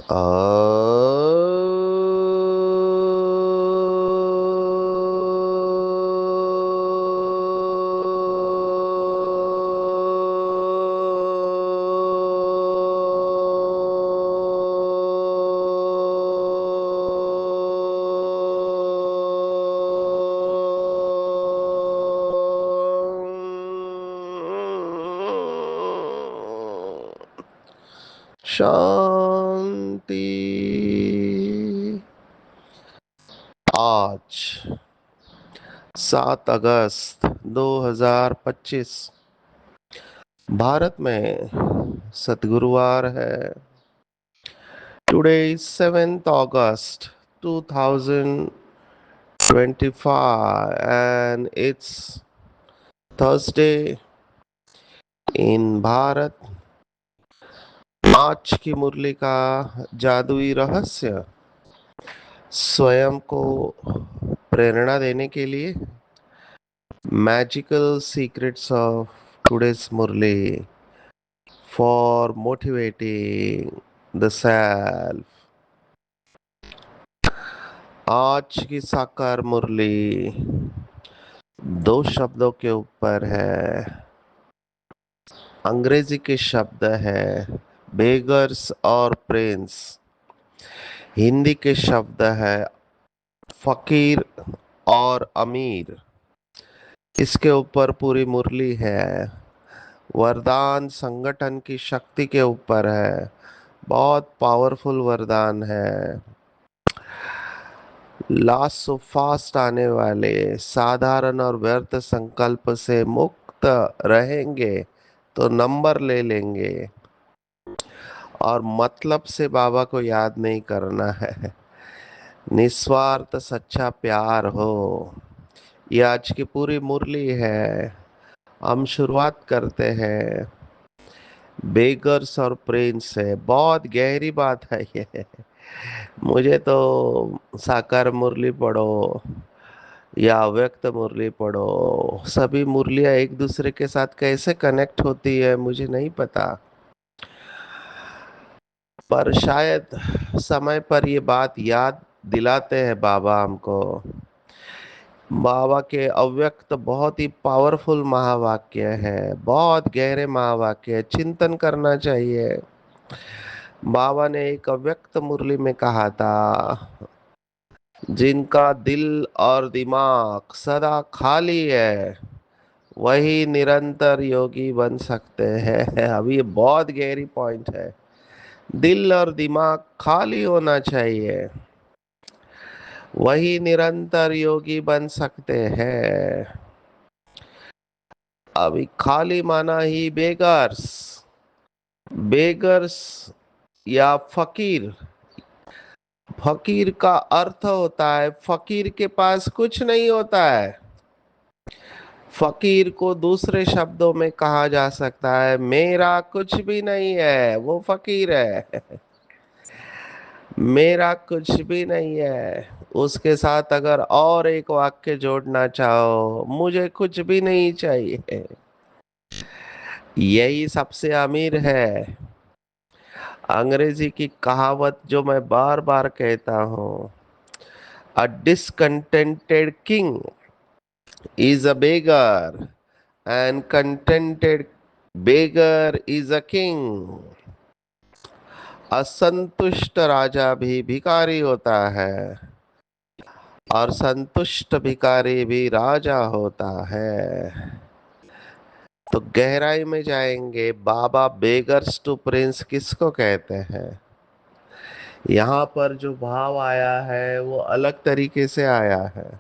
आ शांति। आज 7 अगस्त 2025 भारत में सतगुरुवार है। Today is 7 August 2025 and it's Thursday in Bharat. आज की मुरली का जादुई रहस्य स्वयं को प्रेरणा देने के लिए magical secrets of today's Murli for motivating the self. आज की साकार मुरली 2 शब्दों के ऊपर है। अंग्रेजी के शब्द है बेगर्स और प्रिंस। हिंदी के शब्द है फकीर और अमीर। इसके ऊपर पूरी मुरली है। वरदान संगठन की शक्ति के ऊपर है। बहुत पावरफुल वरदान है। लास्ट सो फास्ट आने वाले साधारण और व्यर्थ संकल्प से मुक्त रहेंगे तो नंबर ले लेंगे। और मतलब से बाबा को याद नहीं करना है। निस्वार्थ सच्चा प्यार हो। ये आज की पूरी मुरली है। हम शुरुआत करते हैं बेगर्स और प्रिंस से। बहुत गहरी बात है ये। मुझे तो साकार मुरली पढ़ो या अव्यक्त मुरली पढ़ो, सभी मुरलियां एक दूसरे के साथ कैसे कनेक्ट होती है मुझे नहीं पता। पर शायद समय पर ये बात याद दिलाते हैं बाबा हमको। बाबा के अव्यक्त बहुत ही पावरफुल महावाक्य है। बहुत गहरे महावाक्य है, चिंतन करना चाहिए। बाबा ने एक अव्यक्त मुरली में कहा था, जिनका दिल और दिमाग सदा खाली है वही निरंतर योगी बन सकते हैं। अभी ये बहुत गहरी पॉइंट है। दिल और दिमाग खाली होना चाहिए, वही निरंतर योगी बन सकते हैं। अभी खाली माना ही बेगर्स। बेगर्स या फकीर। फकीर का अर्थ होता है फकीर के पास कुछ नहीं होता है। फकीर को दूसरे शब्दों में कहा जा सकता है मेरा कुछ भी नहीं है, वो फकीर है। मेरा कुछ भी नहीं है। उसके साथ अगर और एक वाक्य जोड़ना चाहो, मुझे कुछ भी नहीं चाहिए, यही सबसे अमीर है। अंग्रेजी की कहावत जो मैं बार बार कहता हूं, a discontented king is a beggar and contented beggar is a king. असंतुष्ट राजा भी भिखारी होता है और संतुष्ट भिखारी भी राजा होता है। तो गहराई में जाएंगे, बाबा बेगर्स टू प्रिंस किसको कहते हैं। यहाँ पर जो भाव आया है वो अलग तरीके से आया है।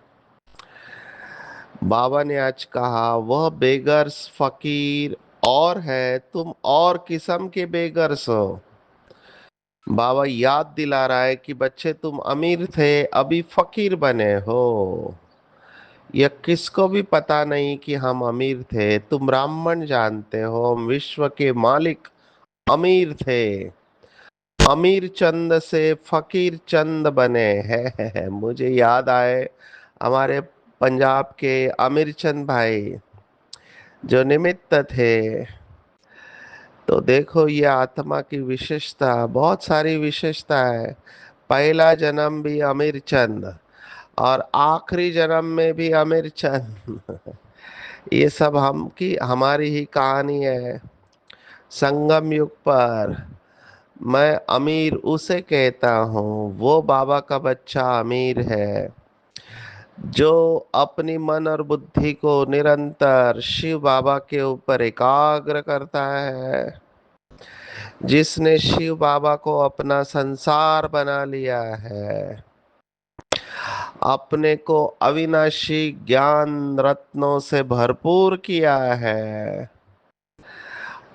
बाबा ने आज कहा वह बेगर्स फकीर और है, तुम और किस्म के बेगर्स हो। बाबा याद दिला रहा है कि बच्चे तुम अमीर थे, अभी फकीर बने हो। यह किसको भी पता नहीं कि हम अमीर थे। तुम ब्राह्मण जानते हो, हम विश्व के मालिक अमीर थे। अमीर चंद से फकीर चंद बने हैं। मुझे याद आए हमारे पंजाब के अमीर चंद भाई जो निमित्त थे। तो देखो ये आत्मा की विशेषता, बहुत सारी विशेषता है। पहला जन्म भी अमीर चंद और आखिरी जन्म में भी अमीर चंद। ये सब हम की हमारी ही कहानी है। संगम युग पर मैं अमीर उसे कहता हूँ, वो बाबा का बच्चा अमीर है, जो अपनी मन और बुद्धि को निरंतर शिव बाबा के ऊपर एकाग्र करता है, जिसने शिव बाबा को अपना संसार बना लिया है, अपने को अविनाशी ज्ञान रत्नों से भरपूर किया है,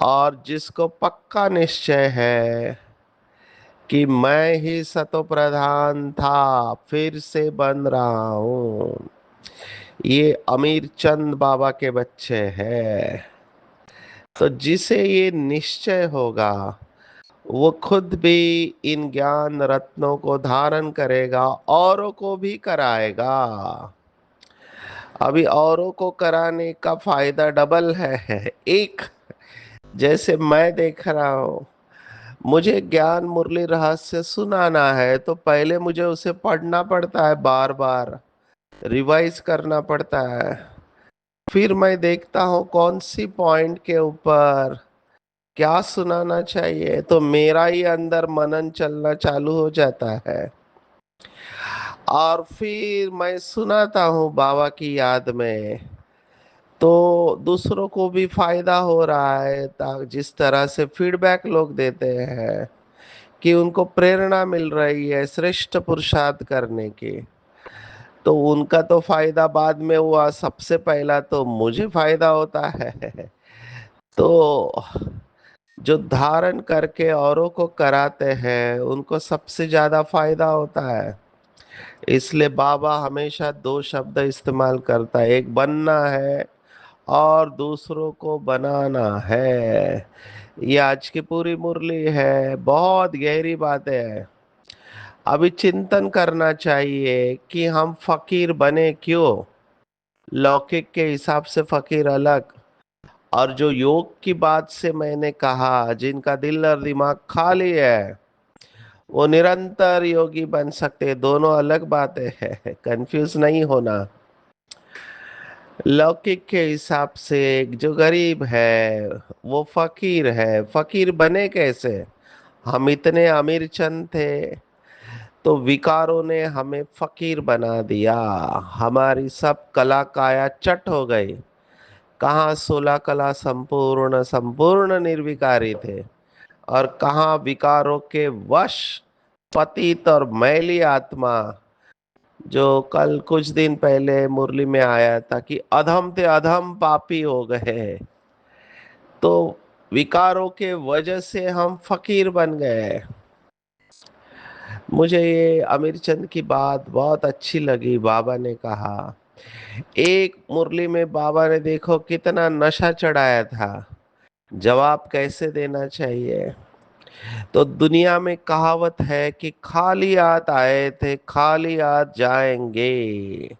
और जिसको पक्का निश्चय है कि मैं ही सतो प्रधान था, फिर से बन रहा हूँ। ये अमीर चंद बाबा के बच्चे हैं। तो जिसे ये निश्चय होगा, वो खुद भी इन ज्ञान रत्नों को धारण करेगा, औरों को भी कराएगा। अभी औरों को कराने का फायदा डबल है। एक, जैसे मैं देख रहा हूँ, मुझे ज्ञान मुरली रहस्य सुनाना है तो पहले मुझे उसे पढ़ना पड़ता है, बार बार रिवाइज करना पड़ता है। फिर मैं देखता हूँ कौन सी पॉइंट के ऊपर क्या सुनाना चाहिए, तो मेरा ही अंदर मनन चलना चालू हो जाता है, और फिर मैं सुनाता हूँ बाबा की याद में। तो दूसरों को भी फायदा हो रहा है, जिस तरह से फीडबैक लोग देते हैं कि उनको प्रेरणा मिल रही है श्रेष्ठ पुरुषार्थ करने की, तो उनका तो फायदा बाद में हुआ, सबसे पहला तो मुझे फायदा होता है। तो जो धारण करके औरों को कराते हैं उनको सबसे ज्यादा फायदा होता है। इसलिए बाबा हमेशा दो शब्द इस्तेमाल करता है, एक बनना है और दूसरों को बनाना है। ये आज की पूरी मुरली है, बहुत गहरी बातें हैं। अभी चिंतन करना चाहिए कि हम फकीर बने क्यों। लौकिक के हिसाब से फकीर अलग, और जो योग की बात से मैंने कहा, जिनका दिल और दिमाग खाली है, वो निरंतर योगी बन सकते हैं। दोनों अलग बातें हैं, कंफ्यूज नहीं होना। लौकिक के हिसाब से जो गरीब है वो फकीर है। फकीर बने कैसे? हम इतने अमीर चंद थे, तो विकारों ने हमें फकीर बना दिया। हमारी सब कला काया चट हो गई। कहाँ 16 कला संपूर्ण संपूर्ण निर्विकारी थे, और कहाँ विकारों के वश पतित और मैली आत्मा, जो कल कुछ दिन पहले मुरली में आया था कि अधम ते अधम पापी हो गए। तो विकारों के वजह से हम फकीर बन गए। मुझे ये अमीर चंद की बात बहुत अच्छी लगी। बाबा ने कहा, एक मुरली में बाबा ने देखो कितना नशा चढ़ाया था, जवाब कैसे देना चाहिए। तो दुनिया में कहावत है कि खाली हाथ आए थे खाली हाथ जाएंगे।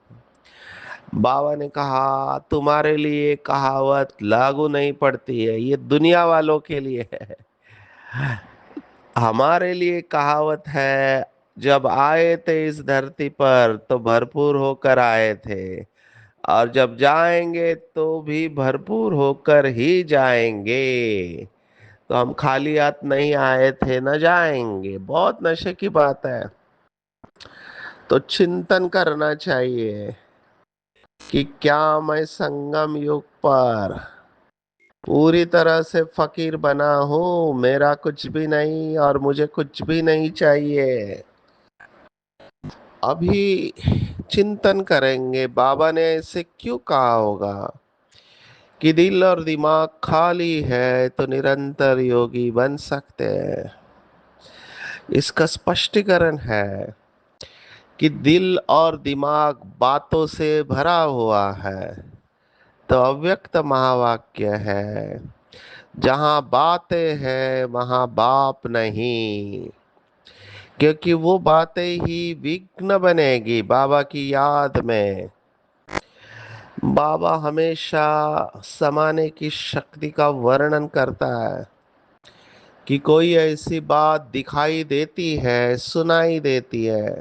बाबा ने कहा तुम्हारे लिए कहावत लागू नहीं पड़ती है, ये दुनिया वालों के लिए है। हमारे लिए कहावत है, जब आए थे इस धरती पर तो भरपूर होकर आए थे, और जब जाएंगे तो भी भरपूर होकर ही जाएंगे। तो हम खाली हाथ नहीं आए थे, न जाएंगे। बहुत नशे की बात है। तो चिंतन करना चाहिए कि क्या मैं संगम युग पर पूरी तरह से फकीर बना हूँ, मेरा कुछ भी नहीं और मुझे कुछ भी नहीं चाहिए। अभी चिंतन करेंगे बाबा ने ऐसे क्यों कहा होगा कि दिल और दिमाग खाली है तो निरंतर योगी बन सकते हैं। इसका स्पष्टीकरण है कि दिल और दिमाग बातों से भरा हुआ है, तो अव्यक्त महावाक्य है, जहां बातें हैं वहां बाप नहीं, क्योंकि वो बातें ही विघ्न बनेगी बाबा की याद में। बाबा हमेशा समाने की शक्ति का वर्णन करता है। कि कोई ऐसी बात दिखाई देती है, सुनाई देती है,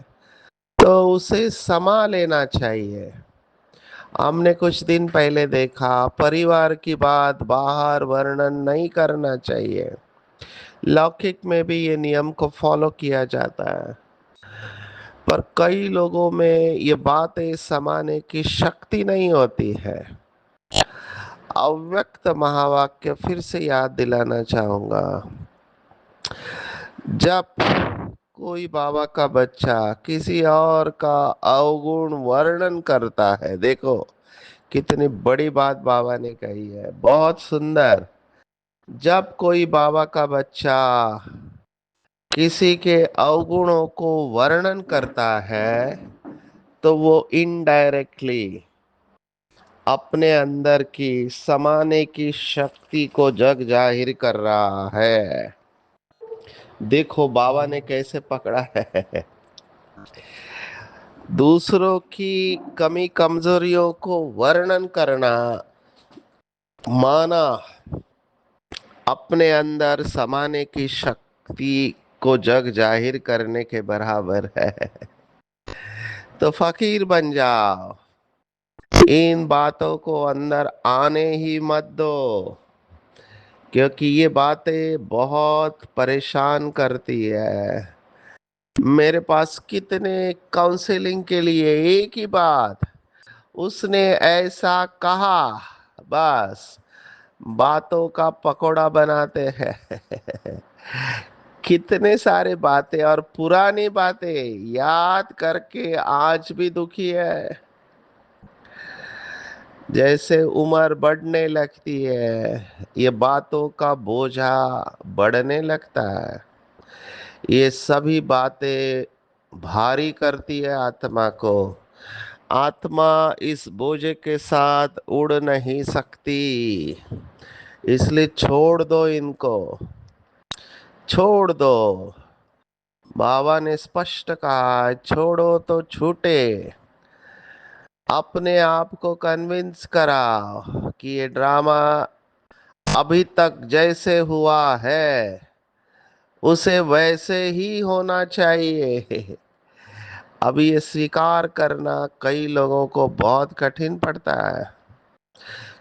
तो उसे समा लेना चाहिए। हमने कुछ दिन पहले देखा, परिवार की बात बाहर वर्णन नहीं करना चाहिए। लौकिक में भी ये नियम को फॉलो किया जाता है, पर कई लोगों में ये बातें समाने की शक्ति नहीं होती है। अव्यक्त महावाक्य फिर से याद दिलाना चाहूंगा। जब कोई बाबा का बच्चा किसी और का अवगुण वर्णन करता है, देखो कितनी बड़ी बात बाबा ने कही है, बहुत सुंदर। जब कोई बाबा का बच्चा किसी के अवगुणों को वर्णन करता है, तो वो इनडायरेक्टली अपने अंदर की समाने की शक्ति को जग जाहिर कर रहा है। देखो बाबा ने कैसे पकड़ा है। दूसरों की कमी कमजोरियों को वर्णन करना, माना अपने अंदर समाने की शक्ति को जग जाहिर करने के बराबर है। तो फकीर बन जाओ, इन बातों को अंदर आने ही मत दो, क्योंकि ये बातें बहुत परेशान करती है। मेरे पास कितने काउंसलिंग के लिए एक ही बात, उसने ऐसा कहा, बस बातों का पकोड़ा बनाते हैं। कितने सारे बातें और पुरानी बातें याद करके आज भी दुखी है। जैसे उम्र बढ़ने लगती है, ये बातों का बोझा बढ़ने लगता है। ये सभी बातें भारी करती है आत्मा को। आत्मा इस बोझे के साथ उड़ नहीं सकती, इसलिए छोड़ दो इनको, छोड़ दो। बाबा ने स्पष्ट कहा, छोड़ो तो छूटे। अपने आप को कन्विंस कराओ कि ये ड्रामा अभी तक जैसे हुआ है उसे वैसे ही होना चाहिए। अभी ये स्वीकार करना कई लोगों को बहुत कठिन पड़ता है,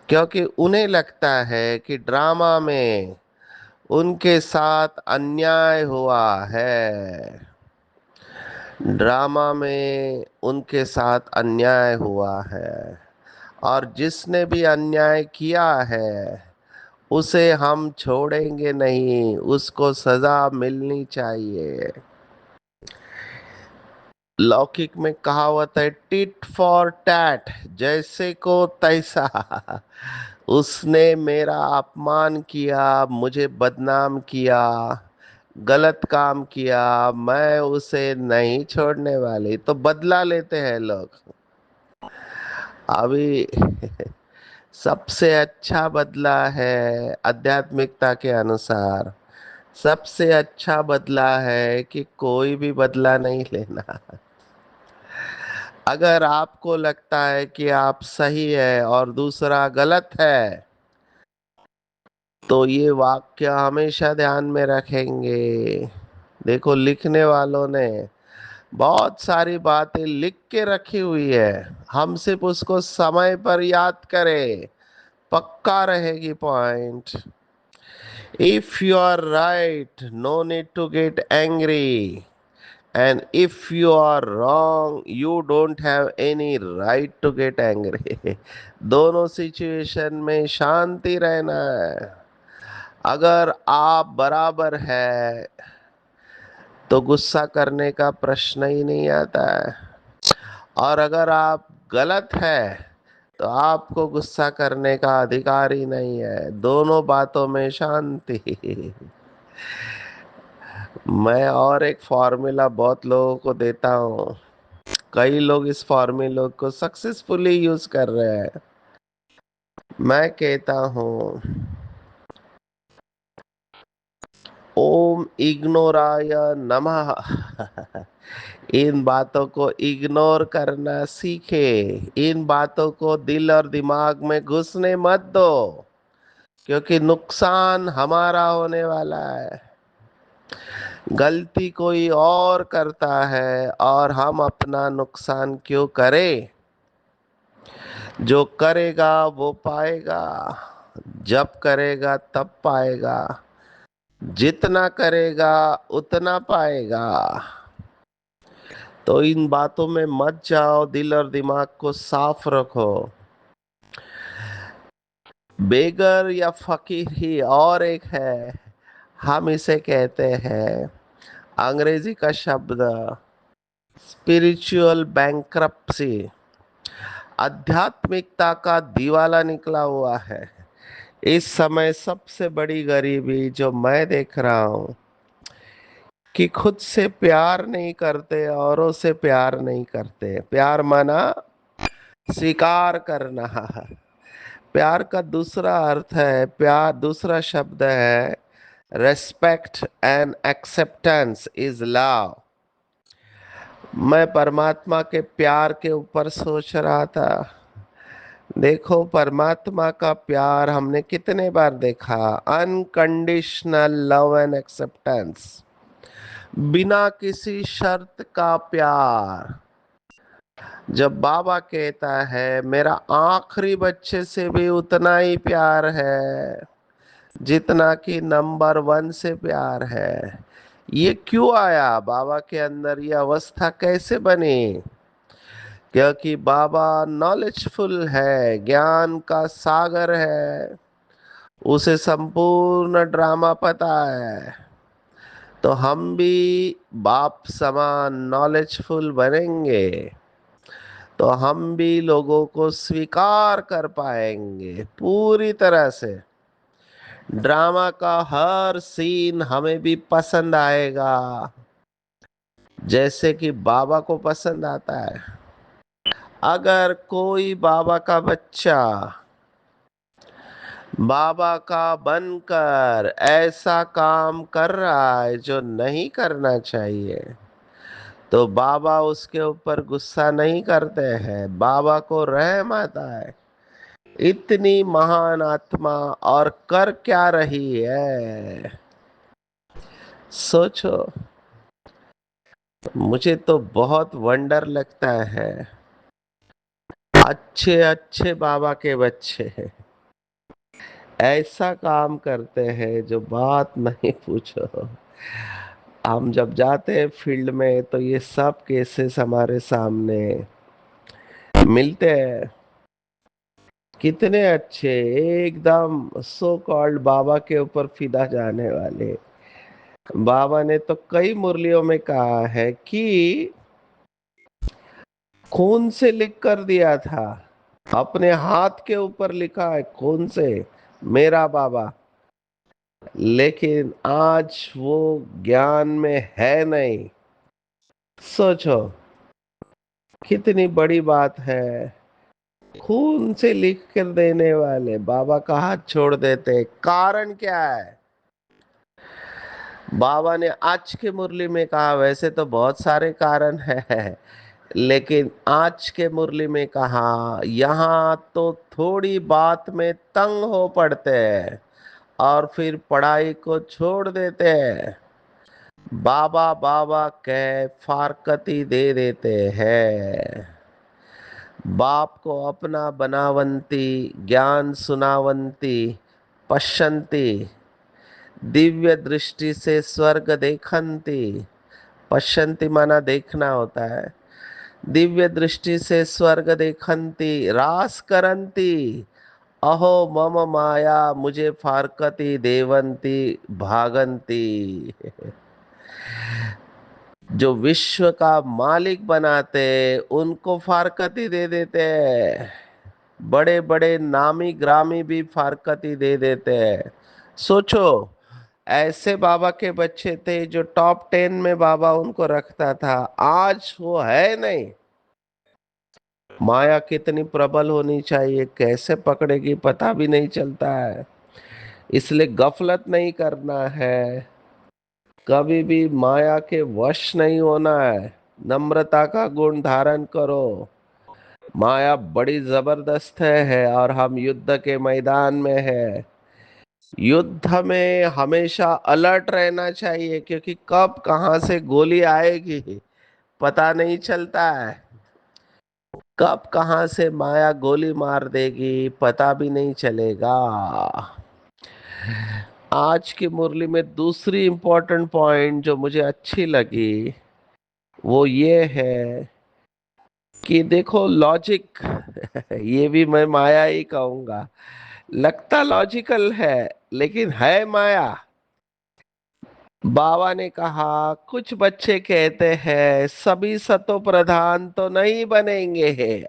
क्योंकि उन्हें लगता है कि ड्रामा में उनके साथ अन्याय हुआ है। ड्रामा में उनके साथ अन्याय हुआ है, और जिसने भी अन्याय किया है उसे हम छोड़ेंगे नहीं, उसको सजा मिलनी चाहिए। लौकिक में कहावत है, टिट फॉर टैट, जैसे को तैसा। उसने मेरा अपमान किया, मुझे बदनाम किया, गलत काम किया, मैं उसे नहीं छोड़ने वाली। तो बदला लेते हैं लोग। अभी सबसे अच्छा बदला है, आध्यात्मिकता के अनुसार सबसे अच्छा बदला है कि कोई भी बदला नहीं लेना। अगर आपको लगता है कि आप सही है और दूसरा गलत है, तो ये वाक्य हमेशा ध्यान में रखेंगे। देखो लिखने वालों ने बहुत सारी बातें लिख के रखी हुई है, हम सिर्फ उसको समय पर याद करें, पक्का रहेगी point. If you are right, no need to get angry, and if you are wrong, you don't have any right to get angry. दोनों सिचुएशन में शांति रहना है। अगर आप बराबर है तो गुस्सा करने का प्रश्न ही नहीं आता है, और अगर आप गलत है तो आपको गुस्सा करने का अधिकार ही नहीं है। दोनों बातों में शांति। मैं और एक फॉर्मूला बहुत लोगों को देता हूँ, कई लोग इस फॉर्मूले को सक्सेसफुली यूज कर रहे हैं। मैं कहता हूँ, ओम इग्नोराय नमः। इन बातों को इग्नोर करना सीखे, इन बातों को दिल और दिमाग में घुसने मत दो, क्योंकि नुकसान हमारा होने वाला है। गलती कोई और करता है और हम अपना नुकसान क्यों करें? जो करेगा वो पाएगा, जब करेगा तब पाएगा, जितना करेगा उतना पाएगा। तो इन बातों में मत जाओ, दिल और दिमाग को साफ रखो। बेगर या फकीर ही और एक है, हम इसे कहते हैं, अंग्रेजी का शब्द स्पिरिचुअल बैंक्रप्सी, आध्यात्मिकता का दिवाला निकला हुआ है। इस समय सबसे बड़ी गरीबी जो मैं देख रहा हूं कि खुद से प्यार नहीं करते, औरों से प्यार नहीं करते। प्यार माना स्वीकार करना। प्यार का दूसरा अर्थ है, प्यार दूसरा शब्द है respect and acceptance is love. मैं परमात्मा के प्यार के ऊपर सोच रहा था। देखो, परमात्मा का प्यार हमने कितने बार देखा, अनकंडीशनल लव एंड एक्सेप्टेंस, बिना किसी शर्त का प्यार। जब बाबा कहता है मेरा आखिरी बच्चे से भी उतना ही प्यार है जितना कि नंबर 1 से प्यार है, ये क्यों आया? बाबा के अंदर ये अवस्था कैसे बनी? क्योंकि बाबा नॉलेजफुल है, ज्ञान का सागर है, उसे संपूर्ण ड्रामा पता है। तो हम भी बाप समान नॉलेजफुल बनेंगे तो हम भी लोगों को स्वीकार कर पाएंगे पूरी तरह से। ड्रामा का हर सीन हमें भी पसंद आएगा, जैसे कि बाबा को पसंद आता है। अगर कोई बाबा का बच्चा बाबा का बनकर ऐसा काम कर रहा है जो नहीं करना चाहिए, तो बाबा उसके ऊपर गुस्सा नहीं करते हैं, बाबा को रहम आता है। इतनी महान आत्मा और कर क्या रही है, सोचो। मुझे तो बहुत वंडर लगता है। अच्छे अच्छे बाबा के बच्चे ऐसा काम करते हैं जो बात नहीं पूछो। हम जब जाते हैं फील्ड में तो ये सब केसेस हमारे सामने मिलते हैं। कितने अच्छे, एकदम सो कॉल्ड बाबा के ऊपर फिदा जाने वाले। बाबा ने तो कई मुरलियों में कहा है कि खून से लिख कर दिया था, अपने हाथ के ऊपर लिखा है खून से, मेरा बाबा। लेकिन आज वो ज्ञान में है नहीं। सोचो कितनी बड़ी बात है। खून से लिख कर देने वाले बाबा का हाथ छोड़ देते, कारण क्या है? बाबा ने आज के मुरली में कहा, वैसे तो बहुत सारे कारण है, लेकिन आज के मुरली में कहा यहाँ तो थोड़ी बात में तंग हो पड़ते हैं और फिर पढ़ाई को छोड़ देते हैं। बाबा बाबा कह फारकती दे देते हैं। बाप को अपना बनावंती, ज्ञान सुनावंती, पश्यंती, दिव्य दृष्टि से स्वर्ग देखंती। पश्यंती माना देखना होता है। दिव्य दृष्टि से स्वर्ग देखंती रास करंती, अहो मम माया मुझे फारकती देवंती भागंती। जो विश्व का मालिक बनाते उनको फारकती दे देते हैं। बड़े बड़े नामी ग्रामी भी फारकती दे देते हैं। सोचो, ऐसे बाबा के बच्चे थे जो टॉप 10 में बाबा उनको रखता था, आज वो है नहीं। माया कितनी प्रबल होनी चाहिए, कैसे पकड़ेगी पता भी नहीं चलता है। इसलिए गफलत नहीं करना है, कभी भी माया के वश नहीं होना है। नम्रता का गुण धारण करो। माया बड़ी जबरदस्त है और हम युद्ध के मैदान में है। युद्ध में हमेशा अलर्ट रहना चाहिए, क्योंकि कब कहां से गोली आएगी पता नहीं चलता है। कब कहां से माया गोली मार देगी पता भी नहीं चलेगा। आज की मुरली में दूसरी इंपॉर्टेंट पॉइंट जो मुझे अच्छी लगी वो ये है कि देखो लॉजिक ये भी मैं माया ही कहूंगा। लगता लॉजिकल है लेकिन है माया। बाबा ने कहा कुछ बच्चे कहते हैं सभी सतो प्रधान तो नहीं बनेंगे।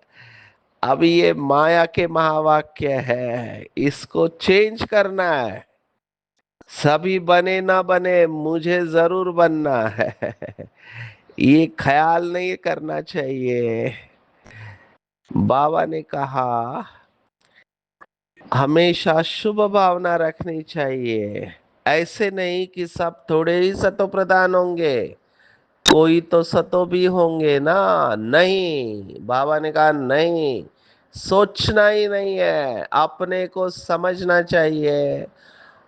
अब ये माया के महावाक्य है, इसको चेंज करना है। सभी बने ना बने मुझे जरूर बनना है। ये ख्याल नहीं करना चाहिए। बाबा ने कहा हमेशा शुभ भावना रखनी चाहिए। ऐसे नहीं कि सब थोड़े ही सतो प्रधान होंगे, कोई तो सतो भी होंगे ना। नहीं, बाबा ने कहा नहीं, सोचना ही नहीं है, अपने को समझना चाहिए।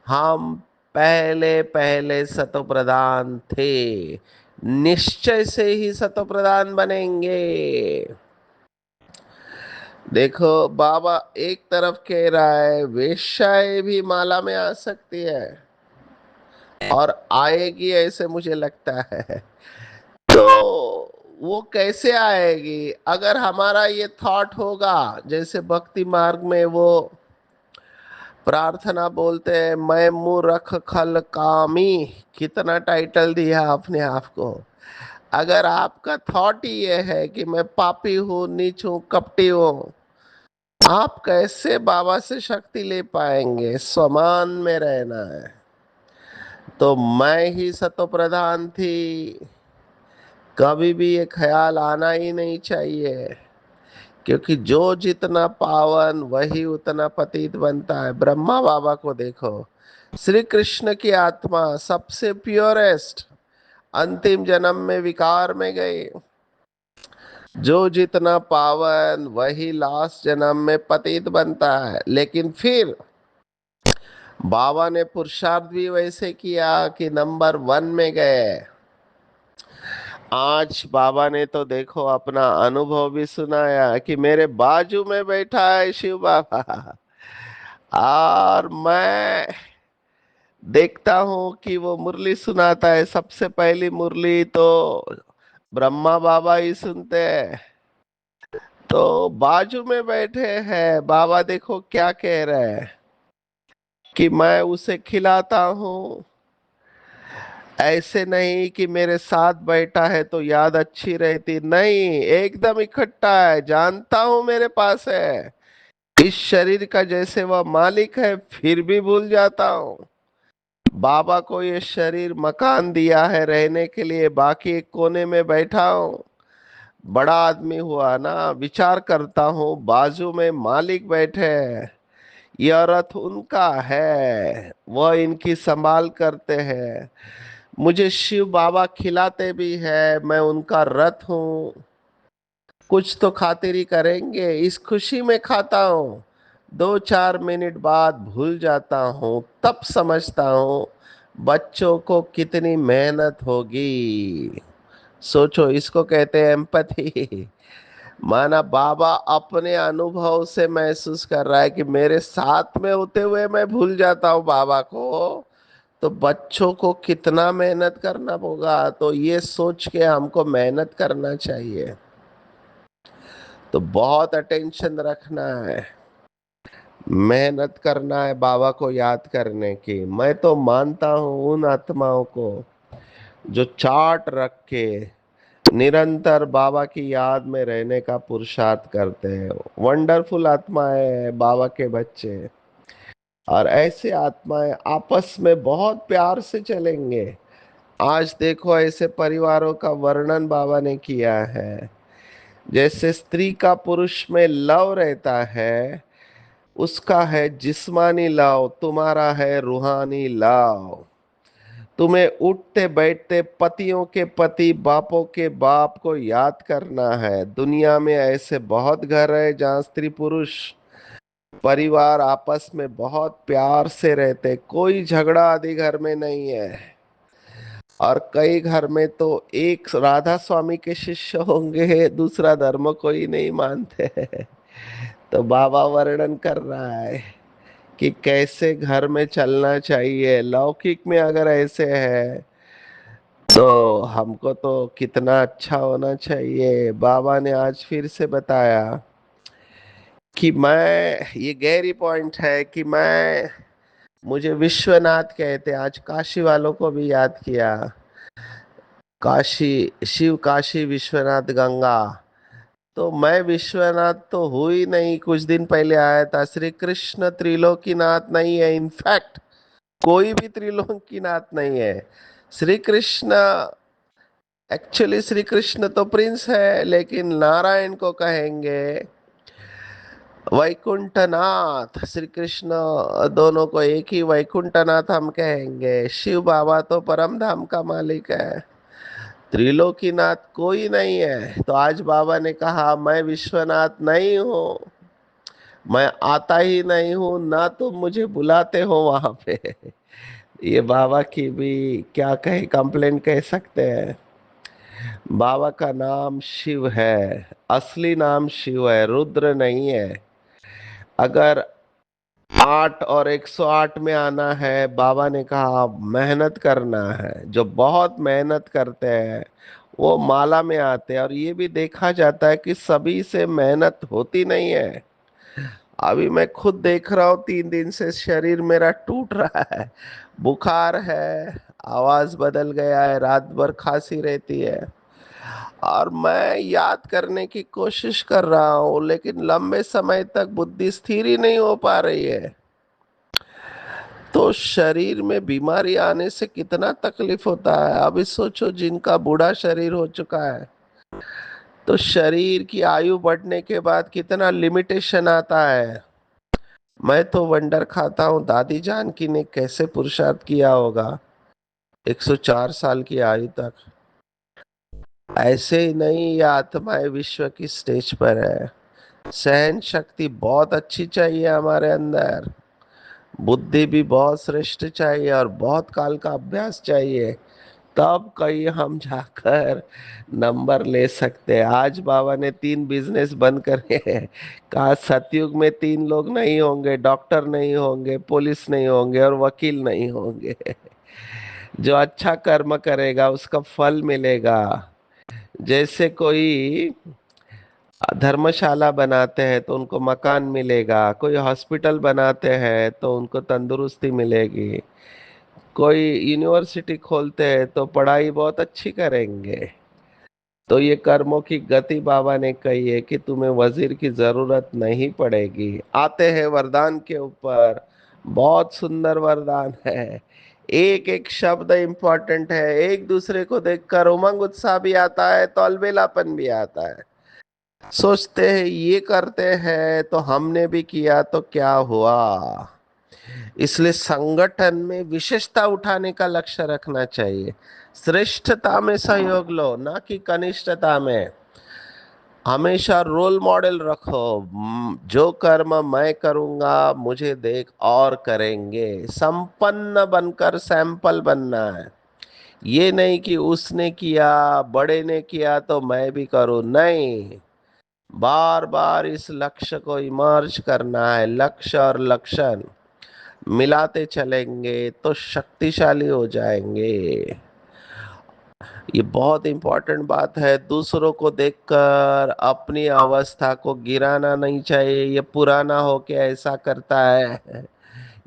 हम पहले पहले सतो प्रधान थे, निश्चय से ही सतो प्रधान बनेंगे। देखो बाबा एक तरफ कह रहा है वेश्याएं भी माला में आ सकती है, और आएगी ऐसे मुझे लगता है। तो वो कैसे आएगी? अगर हमारा ये थॉट होगा, जैसे भक्ति मार्ग में वो प्रार्थना बोलते हैं, मैं मूर्ख खल कामी, कितना टाइटल दिया अपने आप को। अगर आपका थॉट ही ये है कि मैं पापी हूँ, नीच हूँ, कपटी हूँ, आप कैसे बाबा से शक्ति ले पाएंगे? स्वमान में रहना है। तो मैं ही सतो प्रधान थी, कभी भी ये ख्याल आना ही नहीं चाहिए। क्योंकि जो जितना पावन वही उतना पतित बनता है। ब्रह्मा बाबा को देखो, श्री कृष्ण की आत्मा सबसे प्योरेस्ट, अंतिम जन्म में विकार में गई। जो जितना पावन वही लास्ट जन्म में पतित बनता है। लेकिन फिर बाबा ने पुरुषार्थ भी वैसे किया कि नंबर 1 में गए। आज बाबा ने तो देखो अपना अनुभव भी सुनाया कि मेरे बाजू में बैठा है शिव बाबा, और मैं देखता हूं कि वो मुरली सुनाता है। सबसे पहली मुरली तो ब्रह्मा बाबा ही सुनते हैं। तो बाजू में बैठे हैं बाबा, देखो क्या कह रहे हैं कि मैं उसे खिलाता हूँ। ऐसे नहीं कि मेरे साथ बैठा है तो याद अच्छी रहती, नहीं, एकदम इकट्ठा है, जानता हूं मेरे पास है। इस शरीर का जैसे वह मालिक है फिर भी भूल जाता हूँ। बाबा को ये शरीर मकान दिया है रहने के लिए, बाकी एक कोने में बैठा हूँ। बड़ा आदमी हुआ ना, विचार करता हूँ बाजू में मालिक बैठे हैं, यह रथ उनका है, वह इनकी संभाल करते हैं। मुझे शिव बाबा खिलाते भी है, मैं उनका रथ हूँ। कुछ तो खातिरी करेंगे, इस खुशी में खाता हूँ। 2-4 मिनट बाद भूल जाता हूँ, तब समझता हूँ बच्चों को कितनी मेहनत होगी। सोचो, इसको कहते हैं एम्पैथी। माना बाबा अपने अनुभव से महसूस कर रहा है कि मेरे साथ में होते हुए मैं भूल जाता हूँ बाबा को, तो बच्चों को कितना मेहनत करना होगा। तो ये सोच के हमको मेहनत करना चाहिए। तो बहुत अटेंशन रखना है, मेहनत करना है बाबा को याद करने की। मैं तो मानता हूँ उन आत्माओं को जो चार्ट रख के निरंतर बाबा की याद में रहने का पुरुषार्थ करते हैं। वंडरफुल आत्माएं हैं बाबा के बच्चे। और ऐसे आत्माएं आपस में बहुत प्यार से चलेंगे। आज देखो ऐसे परिवारों का वर्णन बाबा ने किया है। जैसे स्त्री का पुरुष में लव रहता है, उसका है जिस्मानी लव, तुम्हारा है रूहानी लव। तुम्हें उठते बैठते पतियों के पति, बापों के बाप को याद करना है। दुनिया में ऐसे बहुत घर है जहाँ स्त्री पुरुष परिवार आपस में बहुत प्यार से रहते, कोई झगड़ा आदि घर में नहीं है। और कई घर में तो एक राधा स्वामी के शिष्य होंगे, दूसरा धर्म कोई नहीं मानते। तो बाबा वर्णन कर रहा है कि कैसे घर में चलना चाहिए। लौकिक में अगर ऐसे है तो हमको तो कितना अच्छा होना चाहिए। बाबा ने आज फिर से बताया कि मैं, ये गहरी पॉइंट है कि मैं, मुझे विश्वनाथ कहते, आज काशी वालों को भी याद किया। काशी, शिव काशी विश्वनाथ गंगा। तो मैं विश्वनाथ तो हूँ ही नहीं, कुछ दिन पहले आया था। श्री कृष्ण त्रिलोकीनाथ नहीं है, इनफैक्ट कोई भी त्रिलोकीनाथ नहीं है। श्री कृष्ण, एक्चुअली श्री कृष्ण तो प्रिंस है, लेकिन नारायण को कहेंगे वैकुंठनाथ। श्री कृष्ण दोनों को एक ही वैकुंठनाथ हम कहेंगे। शिव बाबा तो परम धाम का मालिक है, त्रिलोकीनाथ कोई नहीं है। तो आज बाबा ने कहा मैं विश्वनाथ नहीं हूँ, मैं आता ही नहीं हूँ ना, तुम मुझे बुलाते हो वहां पे। ये बाबा की भी क्या कहे, कंप्लेंट कह सकते हैं। बाबा का नाम शिव है, असली नाम शिव है, रुद्र नहीं है। अगर 8 और 108 में आना है, बाबा ने कहा मेहनत करना है। जो बहुत मेहनत करते हैं वो माला में आते हैं। और ये भी देखा जाता है कि सभी से मेहनत होती नहीं है। अभी मैं खुद देख रहा हूँ, 3 दिन से शरीर मेरा टूट रहा है, बुखार है, आवाज बदल गया है, रात भर खांसी रहती है। और मैं याद करने की कोशिश कर रहा हूँ, लेकिन लंबे समय तक बुद्धि स्थिर ही नहीं हो पा रही है। तो शरीर में बीमारी आने से कितना तकलीफ होता है। अभी सोचो जिनका बूढ़ा शरीर हो चुका है, तो शरीर की आयु बढ़ने के बाद कितना लिमिटेशन आता है। मैं तो वंडर खाता हूँ दादी जानकी ने कैसे पुरुषार्थ किया होगा 104 साल की आयु तक। ऐसे ही नहीं, ये आत्माएं विश्व की स्टेज पर है। सहन शक्ति बहुत अच्छी चाहिए हमारे अंदर, बुद्धि भी बहुत श्रेष्ठ चाहिए, और बहुत काल का अभ्यास चाहिए। तब कहीं हम जाकर नंबर ले सकते हैं। आज बाबा ने 3 बिजनेस बंद करे हैं। कहा सतयुग में 3 लोग नहीं होंगे, डॉक्टर नहीं होंगे, पुलिस नहीं होंगे, और वकील नहीं होंगे। जो अच्छा कर्म करेगा उसका फल मिलेगा। जैसे कोई धर्मशाला बनाते हैं तो उनको मकान मिलेगा, कोई हॉस्पिटल बनाते हैं तो उनको तंदुरुस्ती मिलेगी, कोई यूनिवर्सिटी खोलते हैं तो पढ़ाई बहुत अच्छी करेंगे। तो ये कर्मों की गति बाबा ने कही है कि तुम्हें वजीर की जरूरत नहीं पड़ेगी। आते हैं वरदान के ऊपर। बहुत सुंदर वरदान है, एक एक शब्द इंपॉर्टेंट है। एक दूसरे को देखकर उमंग उत्साह भी आता है, तो अलबेलापन भी आता है। सोचते हैं ये करते हैं तो हमने भी किया तो क्या हुआ। इसलिए संगठन में विशेषता उठाने का लक्ष्य रखना चाहिए। श्रेष्ठता में सहयोग लो, ना कि कनिष्ठता में। हमेशा रोल मॉडल रखो। जो कर्म मैं करूंगा मुझे देख और करेंगे। संपन्न बनकर सैंपल बनना है। ये नहीं कि उसने किया, बड़े ने किया तो मैं भी करूं, नहीं। बार बार इस लक्ष्य को इमर्ज करना है। लक्ष्य और लक्षण मिलाते चलेंगे तो शक्तिशाली हो जाएंगे। ये बहुत इंपॉर्टेंट बात है। दूसरों को देखकर अपनी अवस्था को गिराना नहीं चाहिए। ये पुराना होके ऐसा करता है,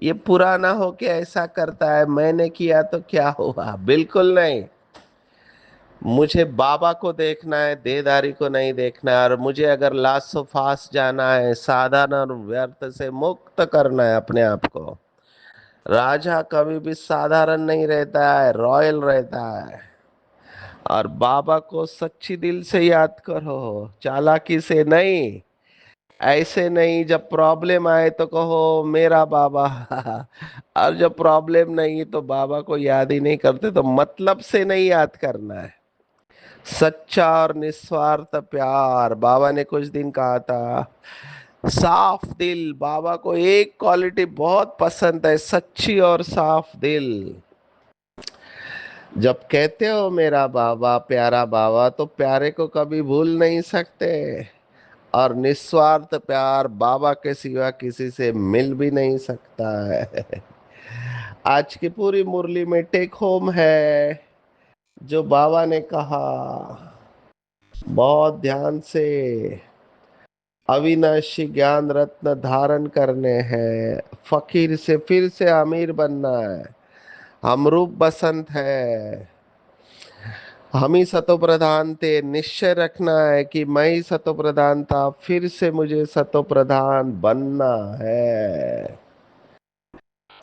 ये पुराना होके ऐसा करता है, मैंने किया तो क्या हुआ, बिल्कुल नहीं। मुझे बाबा को देखना है, देहधारी को नहीं देखना है। और मुझे अगर लास्ट सो फास्ट जाना है, साधन और व्यर्थ से मुक्त करना है अपने आप को। राजा कभी भी साधारण नहीं रहता है, रॉयल रहता है। और बाबा को सच्ची दिल से याद करो, चालाकी से नहीं। ऐसे नहीं जब प्रॉब्लम आए तो कहो मेरा बाबा। और जब प्रॉब्लम नहीं तो बाबा को याद ही नहीं करते, तो मतलब से नहीं याद करना है। सच्चा और निस्वार्थ प्यार। बाबा ने कुछ दिन कहा था साफ दिल, बाबा को एक क्वालिटी बहुत पसंद है, सच्ची और साफ दिल। जब कहते हो मेरा बाबा प्यारा बाबा, तो प्यारे को कभी भूल नहीं सकते। और निस्वार्थ प्यार बाबा के सिवा किसी से मिल भी नहीं सकता है। आज की पूरी मुरली में टेक होम है जो बाबा ने कहा, बहुत ध्यान से। अविनाशी ज्ञान रत्न धारण करने हैं, फकीर से फिर से अमीर बनना है, हमरूप बसंत है, हम ही सतो प्रधान थे, निश्चय रखना है कि मैं ही सतो प्रधान था, फिर से मुझे सतो प्रधान बनना है।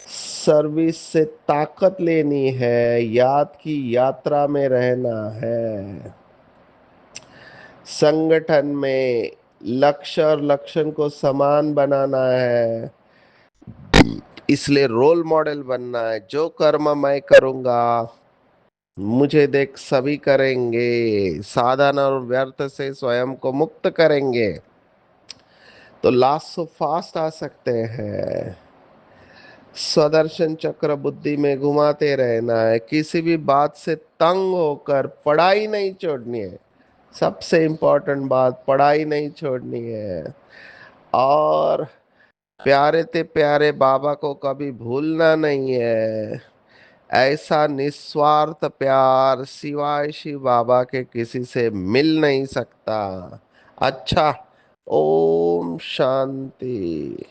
सर्विस से ताकत लेनी है, याद की यात्रा में रहना है, संगठन में लक्ष्य और लक्षण को समान बनाना है, इसलिए रोल मॉडल बनना है। जो कर्म मैं करूंगा मुझे देख सभी करेंगे, साधन और व्यर्थ से स्वयं को मुक्त करेंगे, तो लास्ट सो फास्ट आ सकते हैं। स्वदर्शन चक्र बुद्धि में घुमाते रहना है, किसी भी बात से तंग होकर पढ़ाई नहीं छोड़नी है। सबसे इंपॉर्टेंट बात, पढ़ाई नहीं छोड़नी है। और प्यारे ते प्यारे बाबा को कभी भूलना नहीं है। ऐसा निस्वार्थ प्यार सिवाय शिव बाबा के किसी से मिल नहीं सकता। अच्छा, ओम शांति।